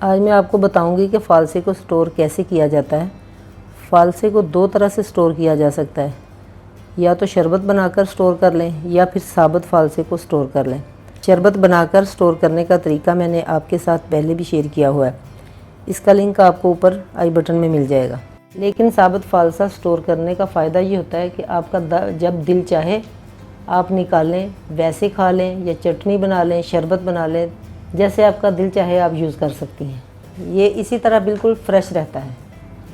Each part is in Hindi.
आज मैं आपको बताऊंगी कि फ़ालसे को स्टोर कैसे किया जाता है। फ़ालसे को दो तरह से स्टोर किया जा सकता है, या तो शरबत बनाकर स्टोर कर लें या फिर साबुत फ़ालसे को स्टोर कर लें। शरबत बनाकर स्टोर करने का तरीका मैंने आपके साथ पहले भी शेयर किया हुआ है, इसका लिंक आपको ऊपर आई बटन में मिल जाएगा। लेकिन साबुत फ़ालसा स्टोर करने का फ़ायदा ये होता है कि आपका जब दिल चाहे आप निकालें, वैसे खा लें या चटनी बना लें, शरबत बना लें, जैसे आपका दिल चाहे आप यूज़ कर सकती हैं। ये इसी तरह बिल्कुल फ्रेश रहता है।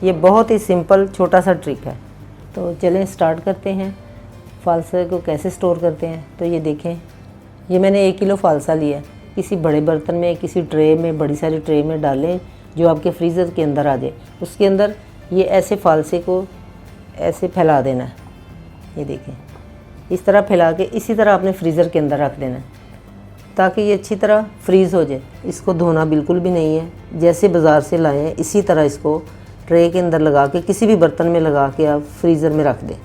ये बहुत ही सिंपल छोटा सा ट्रिक है। तो चलें स्टार्ट करते हैं। फ़ालसे को कैसे स्टोर करते हैं तो ये देखें, ये मैंने 1 किलो फ़ालसा लिया। किसी बड़े बर्तन में, किसी ट्रे में, बड़ी सारी ट्रे में डालें जो आपके फ्रीज़र के अंदर आ जाए। उसके अंदर ये ऐसे फ़ालसे को ऐसे फैला देना है। ये देखें, इस तरह फैला के इसी तरह अपने फ्रीज़र के अंदर रख देना है ताकि ये अच्छी तरह फ्रीज़ हो जाए। इसको धोना बिल्कुल भी नहीं है, जैसे बाज़ार से लाए हैं इसी तरह इसको ट्रे के अंदर लगा के किसी भी बर्तन में लगा के आप फ्रीज़र में रख दें।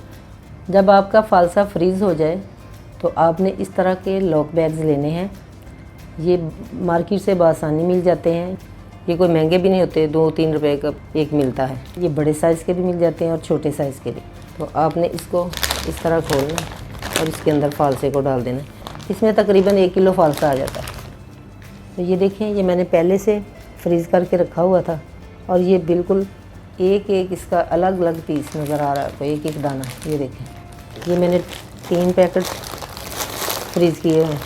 जब आपका फ़ालसा फ्रीज़ हो जाए तो आपने इस तरह के लॉक बैग्स लेने हैं। ये मार्केट से बआसानी मिल जाते हैं, ये कोई महंगे भी नहीं होते, 2-3 रुपए का एक मिलता है। ये बड़े साइज़ के भी मिल जाते हैं और छोटे साइज़ के भी। तो आपने इसको इस तरह खोलना और इसके अंदर फ़ालसे को डाल देना। इसमें तकरीबन 1 किलो फ़ालसा आ जाता है। तो ये देखें, ये मैंने पहले से फ्रीज़ करके रखा हुआ था और ये बिल्कुल एक एक इसका अलग अलग पीस नज़र आ रहा है, तो एक एक दाना। ये देखें, ये मैंने 3 पैकेट फ्रीज़ किए हैं।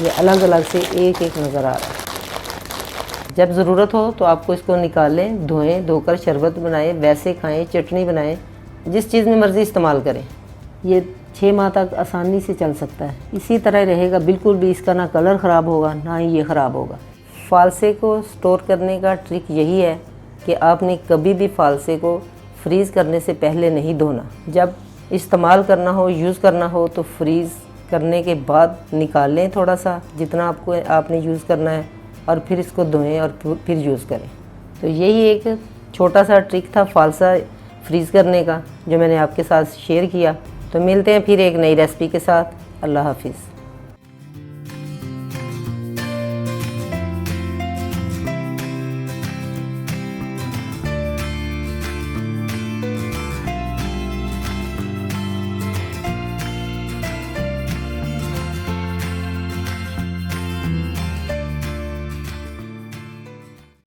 ये अलग अलग से एक एक नज़र आ रहा है। जब ज़रूरत हो तो आपको इसको निकालें, धोएं, धोकर शरबत बनाएं, वैसे खाएं, चटनी बनाएं, जिस चीज़ में मर्ज़ी इस्तेमाल करें। ये 6 माह तक आसानी से चल सकता है। इसी तरह रहेगा, बिल्कुल भी इसका ना कलर ख़राब होगा ना ही ये ख़राब होगा। फ़ालसे को स्टोर करने का ट्रिक यही है कि आपने कभी भी फ़ालसे को फ्रीज़ करने से पहले नहीं धोना। जब इस्तेमाल करना हो, यूज़ करना हो तो फ्रीज़ करने के बाद निकालें थोड़ा सा, जितना आपने यूज़ करना है, और फिर इसको धोएं और फिर यूज़ करें। तो यही एक छोटा सा ट्रिक था फ़ालसा फ्रीज़ करने का जो मैंने आपके साथ शेयर किया। तो मिलते हैं फिर एक नई रेसिपी के साथ। अल्लाह हाफिज़।